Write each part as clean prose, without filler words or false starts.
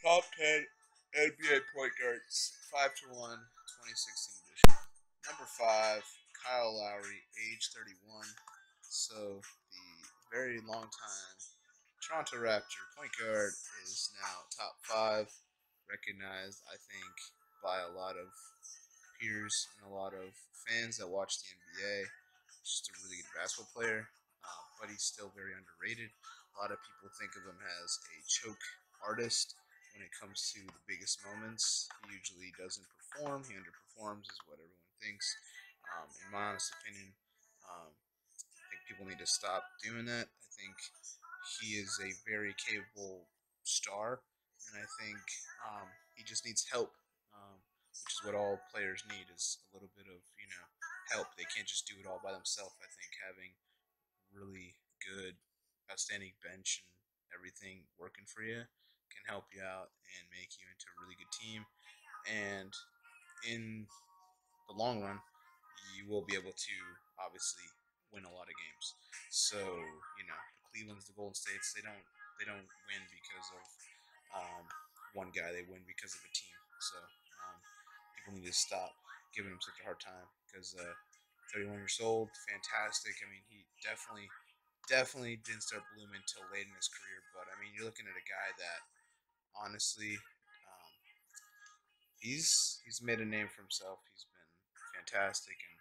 Top 10 NBA point guards, 5 to 1, 2016 edition. Number 5, Kyle Lowry, age 31. So, the very long time Toronto Raptor point guard is now top 5. Recognized, I think, by a lot of peers and a lot of fans that watch the NBA. He's just a really good basketball player, but he's still very underrated. A lot of people think of him as a choke artist when it comes to the biggest moments. He usually doesn't perform. He underperforms, is what everyone thinks. In my honest opinion, I think people need to stop doing that. I think he is a very capable star, and I think he just needs help, which is what all players need is a little bit of help. They can't just do it all by themselves. I think having really good, outstanding bench and everything working for you can help you out and make you into a really good team. And in the long run, you will be able to obviously win a lot of games. So the Cleveland's, the Golden States, they don't win because of one guy. They win because of a team. So people need to stop giving him such a hard time because 31 years old, fantastic. I mean, he definitely didn't start blooming until late in his career. But I mean, you're looking at a guy that honestly, he's made a name for himself. He's been fantastic, and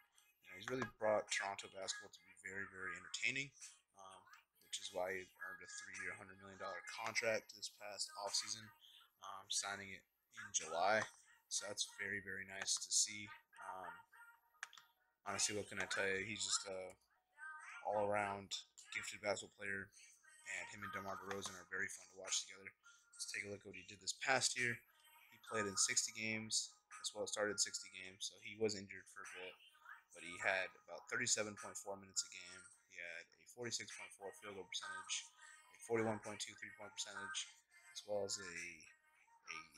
he's really brought Toronto basketball to be very, very entertaining. Um, which is why he earned a 3-year, $100 million contract this past offseason, signing it in July. So that's very, very nice to see. Um, Honestly, what can I tell you? He's just a all-around gifted basketball player, and him and DeMar DeRozan are very fun to watch together. Let's take a look at what he did this past year. He played in 60 games, as well as started 60 games, so he was injured for a bit, but he had about 37.4 minutes a game. He had a 46.4 field goal percentage, a 41.2 3-point percentage, as well as a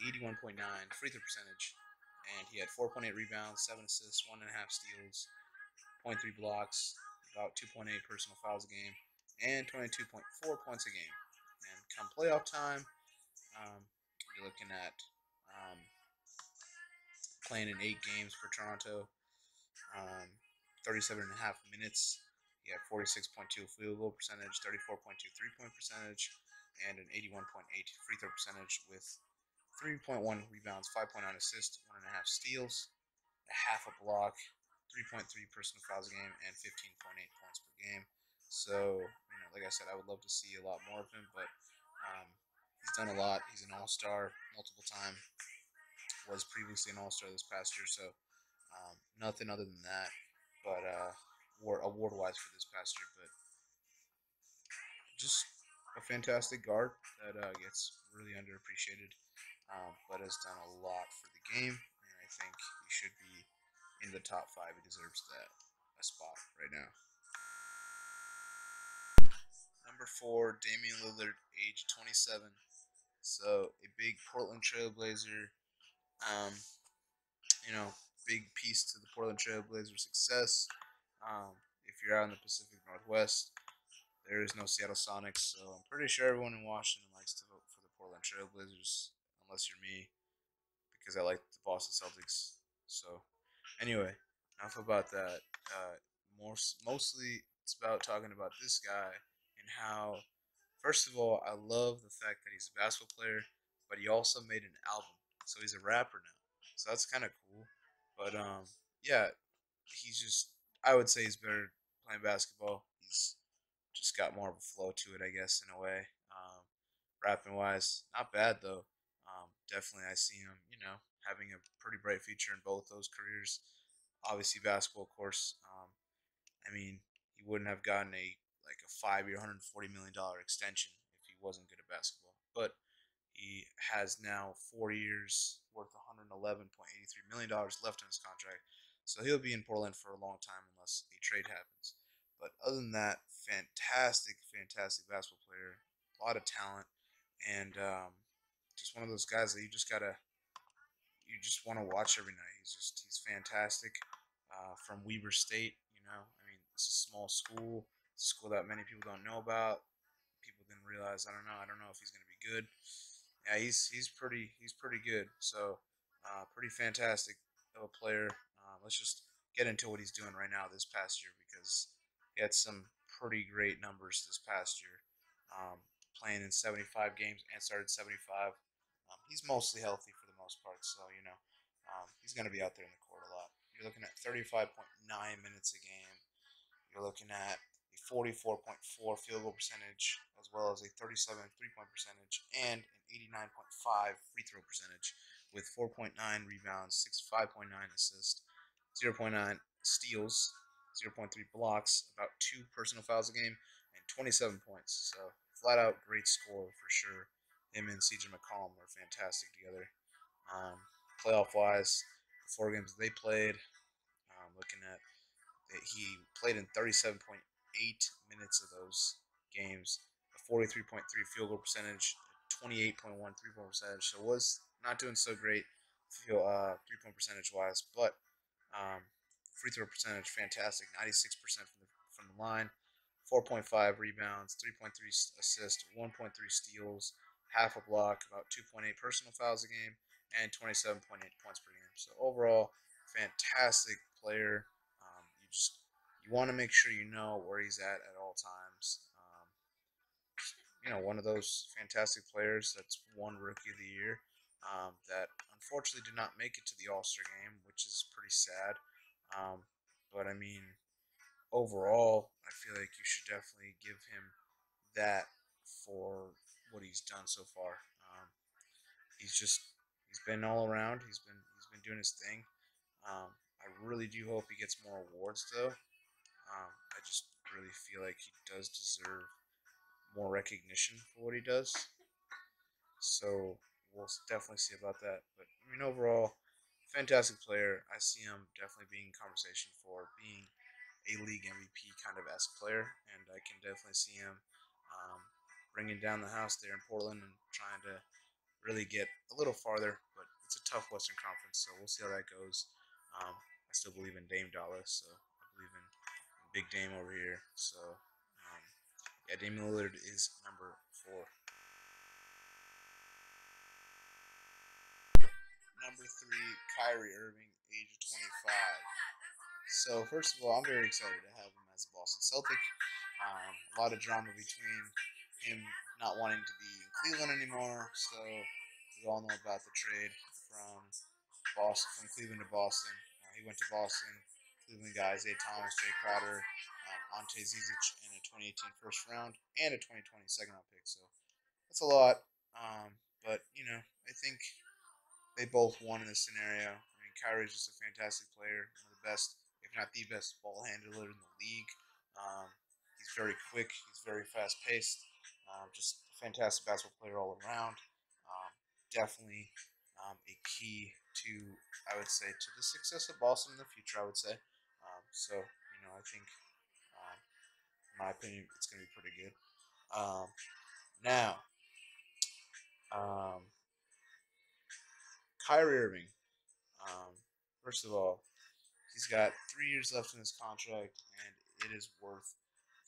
81.9 free throw percentage, and he had 4.8 rebounds, 7 assists, 1.5 steals, zero point 0.3 blocks, about 2.8 personal fouls a game, and 22.4 points a game. And come playoff time, you're looking at um, playing in 8 games for Toronto, um, 37.5 minutes. He had 46.2 field goal percentage, 34.2 3-point percentage, and an 81.8 free throw percentage with 3.1 rebounds, 5.9 assists, 1.5 steals, a half a block, 3.3 personal fouls a game, and 15.8 points per game. So, like I said, I would love to see a lot more of him, but he's done a lot. He's an all-star multiple time. Was previously an all-star this past year, so nothing other than that. But award-wise for this past year, but just a fantastic guard that gets really underappreciated, but has done a lot for the game, and I think he should be in the top 5. He deserves that a spot right now. Number 4, Damian Lillard, age 27. So a big Portland Trailblazer. Um, big piece to the Portland Trailblazer success. If you're out in the Pacific Northwest, there is no Seattle Sonics, so I'm pretty sure everyone in Washington likes to vote for the Portland Trailblazers, unless you're me, because I like the Boston Celtics. So, anyway, enough about that. Mostly, it's about talking about this guy and how, first of all, I love the fact that he's a basketball player, but he also made an album, so he's a rapper now. So that's kind of cool. But yeah, he's just, I would say he's better playing basketball. He's just got more of a flow to it, I guess, in a way. Rapping wise, not bad though. Definitely, I see him, having a pretty bright future in both those careers. Obviously, basketball, of course. I mean, he wouldn't have gotten a 5-year, $140 million extension if he wasn't good at basketball. But he has now 4 years worth $111.83 million left in his contract, so he'll be in Portland for a long time unless a trade happens. But other than that, fantastic, fantastic basketball player, a lot of talent, and just one of those guys that you just want to watch every night. He's fantastic. From Weber State, I mean, it's a small school, it's a school that many people don't know about. People didn't realize. I don't know if he's going to be good. Yeah, he's pretty good. So, pretty fantastic of a player. Let's just get into what he's doing right now this past year because he had some pretty great numbers this past year. Playing in 75 games and started 75. He's mostly healthy for the most part, so he's going to be out there in the court a lot. You're looking at 35.9 minutes a game. You're looking at a 44.4 field goal percentage, as well as a 37 3-point percentage, and an 89.5 free throw percentage, with 4.9 rebounds, 5.9 assists, 0.9 steals, 0.3 blocks, about 2 personal fouls a game, and 27 points. So, flat out great score for sure. Him and CJ McCollum were fantastic together. Um, Playoff wise, the 4 games they played, looking at he played in 37.8 minutes of those games, a 43.3 field goal percentage, 28.1 3-point percentage. So was not doing so great, 3-point percentage wise, but um, free throw percentage fantastic, 96% from the line, 4.5 rebounds, 3.3 assists, 1.3 steals, half a block, about 2.8 personal fouls a game, and 27.8 points per game. So overall, fantastic player. You want to make sure you know where he's at all times. One of those fantastic players that's won Rookie of the Year that unfortunately did not make it to the All Star game, which is pretty sad. But I mean, overall, I feel like you should definitely give him that for what he's done so far. He's just he's been all around. He's been doing his thing. I really do hope he gets more awards though. I just really feel like he does deserve more recognition for what he does. So we'll definitely see about that. But I mean, overall, fantastic player. I see him definitely being in conversation for being a league MVP kind of esque player, and I can definitely see him um, bringing down the house there in Portland and trying to really get a little farther. But it's a tough Western Conference, so we'll see how that goes. I still believe in Dame Dallas, so I believe in Big Dame over here. So yeah, Damian Lillard is number 4. Number 3, Kyrie Irving, age of 25. So first of all, I'm very excited to have him as a Boston Celtic. A lot of drama between him not wanting to be in Cleveland anymore. So we all know about the trade from from Cleveland to Boston. He went to Boston. Cleveland guys: Isaiah Thomas, Jay Crowder, Ante Zizic in a 2018 first round and a 2020 second round pick. So that's a lot. But I think they both won in this scenario. I mean, Kyrie's just a fantastic player, one of the best, if not the best, ball handler in the league. Um, he's very quick. He's very fast paced. Just a fantastic basketball player all around. Definitely a key to, I would say, to the success of Boston in the future. I would say. So I think, in my opinion, it's going to be pretty good. Now, um, Kyrie Irving. Um, First of all, he's got 3 years left in his contract, and it is worth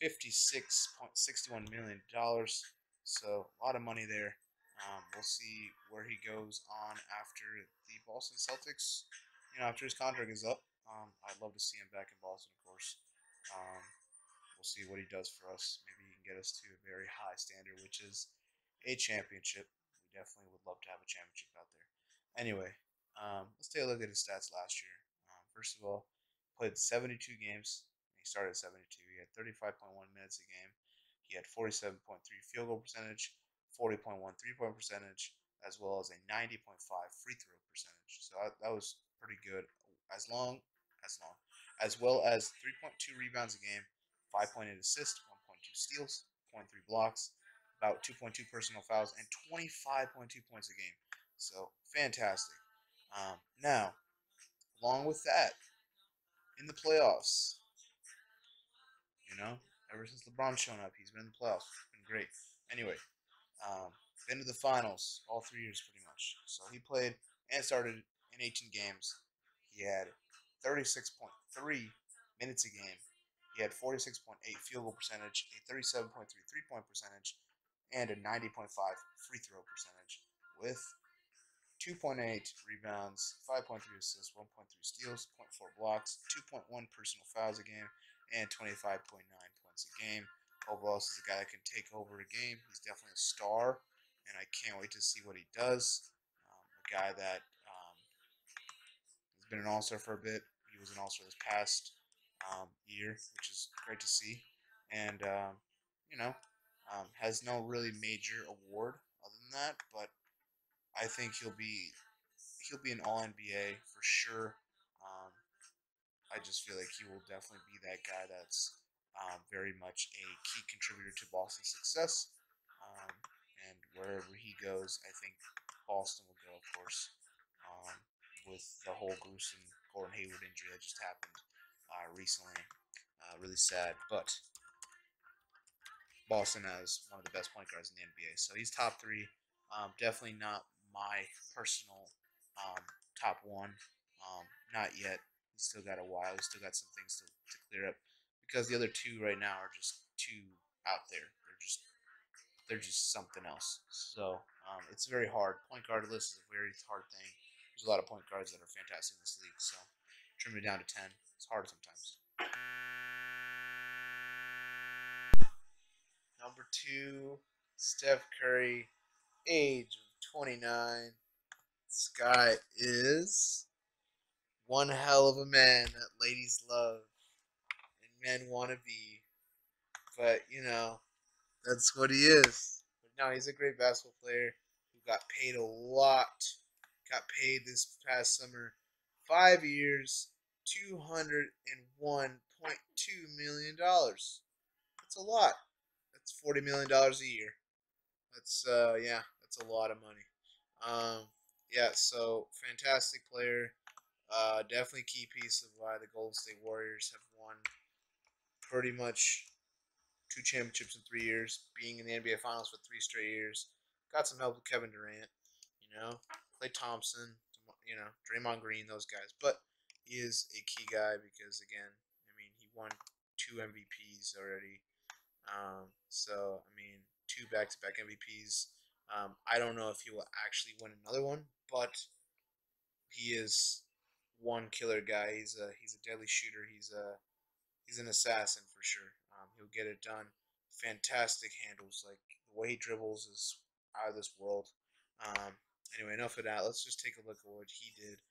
$56.61 million. So a lot of money there. We'll see where he goes on after the Boston Celtics. After his contract is up, I'd love to see him back in Boston, of course. Um, we'll see what he does for us. Maybe he can get us to a very high standard, which is a championship. We definitely would love to have a championship out there. Anyway, let's take a look at his stats last year. First of all, played 72 games. He started at 72. He had 35.1 minutes a game. He had 47.3 field goal percentage, 40.1 3-point percentage, as well as a 90.5 free throw percentage. So that was pretty good. As long, as well as 3.2 rebounds a game, 5.8 assists, 1.2 steals, zero point 0.3 blocks, about 2.2 personal fouls, and 25.2 points a game. So fantastic. Now, along with that, in the playoffs, you know, ever since LeBron's shown up, he's been in the playoffs. It's been great. Anyway, um, been to the finals all 3 years pretty much. So he played and started in 18 games. He had 36.3 minutes a game. He had 46.8 field goal percentage, a 37.3 3-point percentage, and a 90.5 free throw percentage with 2.8 rebounds, 5.3 assists, 1.3 steals, zero point 0.4 blocks, 2.1 personal fouls a game, and 25.9 points a game. Overall, this is a guy that can take over a game. He's definitely a star, and I can't wait to see what he does. A guy that has been an all-star for a bit. He was an all-star this past year, which is great to see. And, you know, has no really major award other than that, but I think he'll be an All NBA for sure. Um, I just feel like he will definitely be that guy that's very much a key contributor to Boston's success. Um, and wherever he goes, I think Boston will go, of course, um, with the whole gruesome Gordon Hayward injury that just happened recently. Really sad, but Boston has one of the best point guards in the NBA, so he's top three. Definitely not my personal top one. Not yet. He's still got a while. He's still got some things to clear up because the other two right now are just too out there. They're just something else. So it's very hard. Point guard list is a very hard thing. There's a lot of point guards that are fantastic in this league. So trim it down to 10. It's hard sometimes. Number two, Steph Curry, age of 29. This guy is one hell of a man that ladies love and men want to be. But, that's what he is. But no, he's a great basketball player who got paid a lot. Got paid this past summer 5 years, $201.2 million. That's a lot. That's $40 million a year. That's a lot of money. Yeah, so fantastic player. Definitely key piece of why the Golden State Warriors have won pretty much 2 championships in 3 years, being in the NBA Finals for 3 straight years. Got some help with Kevin Durant, Klay Thompson, Draymond Green, those guys. But he is a key guy because, again, he won 2 MVPs already. Two back-to-back MVPs. I don't know if he will actually win another one, but he is one killer guy. He's a deadly shooter. He's an assassin for sure. He'll get it done. Fantastic handles. Like the way he dribbles is out of this world. Um, anyway, enough of that. Let's just take a look at what he did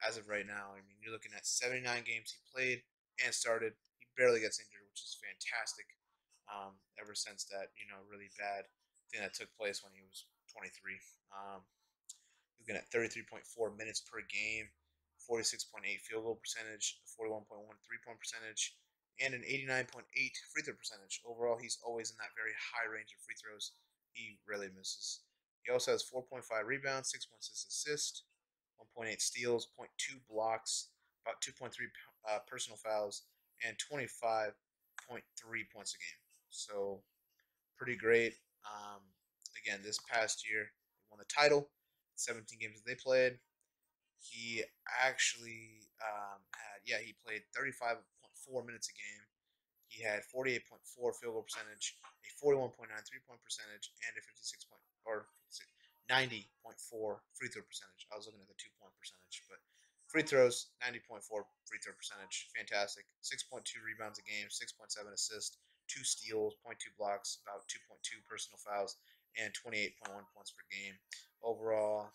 as of right now. You're looking at 79 games he played and started. He barely gets injured, which is fantastic. Ever since that, really bad thing that took place when he was 23. Looking at 33.4 minutes per game, 46.8 field goal percentage, 41.1 3-point percentage, and an 89.8 free throw percentage. Overall, he's always in that very high range of free throws. He rarely misses. He also has 4.5 rebounds, 6.6 assists, 1.8 steals, zero point 0.2 blocks, about 2.3 personal fouls, and 25.3 points a game. So pretty great. Again, this past year, they won the title. 17 games that they played. He actually he played 35.4 minutes a game. He had 48.4 field goal percentage, a 41.9 3-point percentage, and a 90.4 free throw percentage. I was looking at the 2-point percentage, but free throws 90.4 free throw percentage, fantastic. 6.2 rebounds a game, 6.7 assists, 2 steals, 0.2 blocks, about 2.2 personal fouls, and 28.1 points per game. Overall,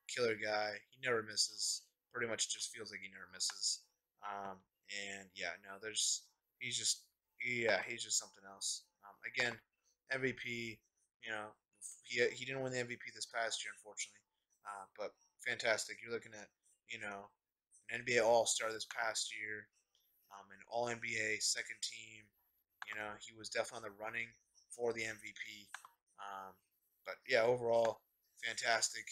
killer guy. He never misses. Pretty much just feels like he never misses. And yeah, no, he's just something else. Again, MVP. You know, he didn't win the MVP this past year, unfortunately. But fantastic. You're looking at an NBA All Star this past year, an All NBA second team. He was definitely on the running for the MVP. But yeah, overall, fantastic.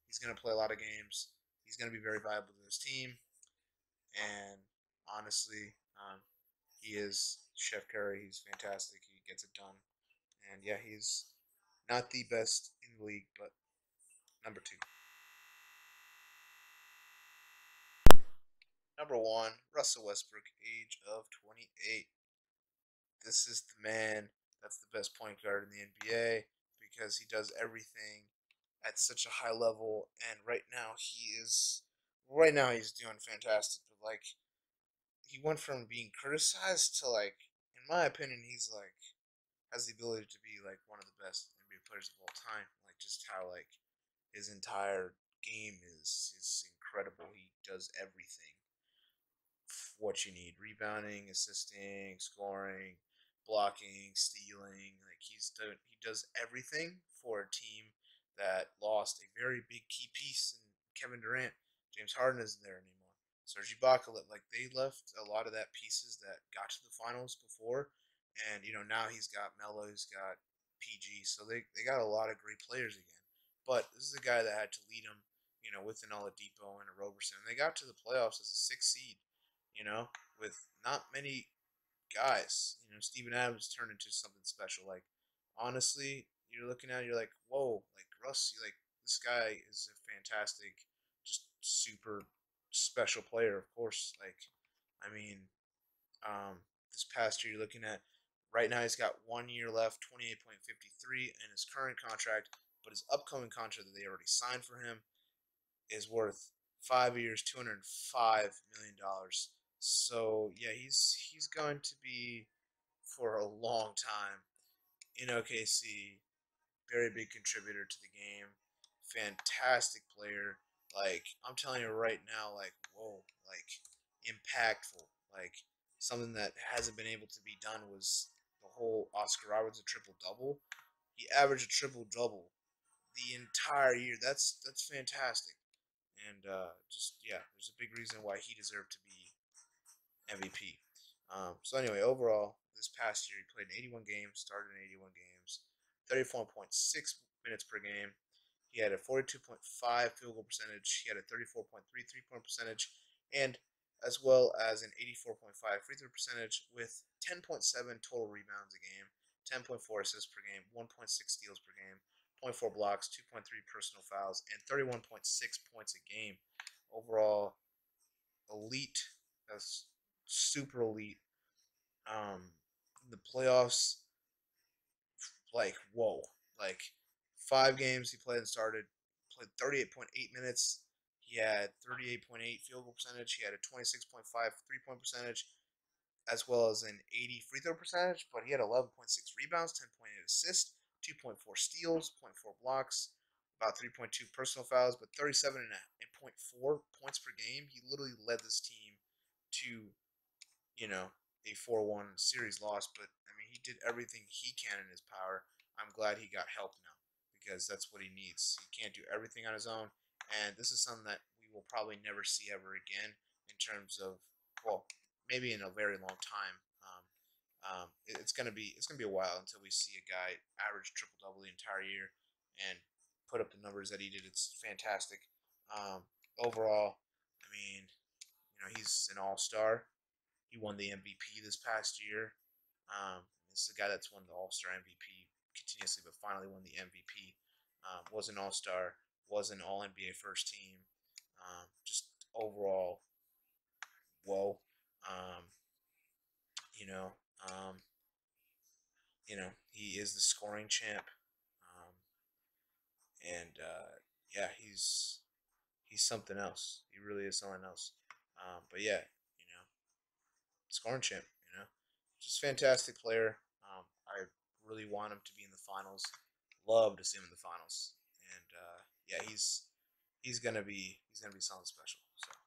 He's going to play a lot of games. He's going to be very valuable to his team. And honestly, he is Chef Curry. He's fantastic. He gets it done. And yeah, he's not the best in the league, but number two. Number one, Russell Westbrook, age of 28. This is the man that's the best point guard in the NBA because he does everything at such a high level, and right now he's doing fantastic. But like he went from being criticized to like, in my opinion, he's like has the ability to be like one of the best NBA players of all time. Like just how like his entire game is incredible. He does everything what you need: rebounding, assisting, scoring, blocking, stealing. Like he does everything for a team that lost a very big key piece in Kevin Durant. James Harden isn't there anymore. Serge Ibaka, like they left a lot of that pieces that got to the finals before, and now he's got Melo, he's got PG, so they got a lot of great players again. But this is a guy that had to lead them, with an Oladipo and a Roberson. And they got to the playoffs as a sixth seed, you know, with not many guys. Steven Adams turned into something special. Like, honestly, you're looking at it, you're like, whoa, like Russ, like this guy is a fantastic, just super special player. Of course, like, I mean, this past year you're looking at right now he's got 1 year left, 28.53 in his current contract, but his upcoming contract that they already signed for him is worth 5 years, $205 million. So yeah, he's going to be for a long time in OKC. Very big contributor to the game. Fantastic player. Like I'm telling you right now, like whoa, like impactful. Like something that hasn't been able to be done was the whole Oscar Robertson triple double. He averaged a triple double the entire year. That's fantastic. And just yeah, there's a big reason why he deserved to be MVP. So anyway, overall, this past year he played in 81 games, started in 81 games, 34.6 minutes per game. He had a 42.5 field goal percentage. He had a 34.3 3-point percentage, and as well as an 84.5 free throw percentage with 10.7 total rebounds a game, 10.4 assists per game, 1.6 steals per game, zero point 0.4 blocks, 2.3 personal fouls, and 31.6 points a game. Overall, elite. That's super elite. The playoffs, like whoa, like 5 games he played and started, played 38.8 minutes. He had 38.8 field goal percentage. He had a 26.5 3-point percentage, as well as an 80 free throw percentage. But he had 11.6 rebounds, 10.8 assists, 2.4 steals, zero point 0.4 blocks, about 3.2 personal fouls, but 37.4 points per game. He literally led this team to a 4-1 series loss. But I mean, he did everything he can in his power. I'm glad he got help now because that's what he needs. He can't do everything on his own, and this is something that we will probably never see ever again in terms of, well, maybe in a very long time. It's gonna be a while until we see a guy average triple double the entire year and put up the numbers that he did. It's fantastic. Overall, I mean, he's an all star. He won the MVP this past year. This is a guy that's won the All Star MVP continuously, but finally won the MVP. Was an All Star, was an All NBA first team. Just overall, whoa. Um, you know, um, he is the scoring champ, um, and yeah, he's something else. He really is something else. But yeah, scoring champ. Just fantastic player. I really want him to be in the finals. Love to see him in the finals, and yeah, he's gonna be something special. So.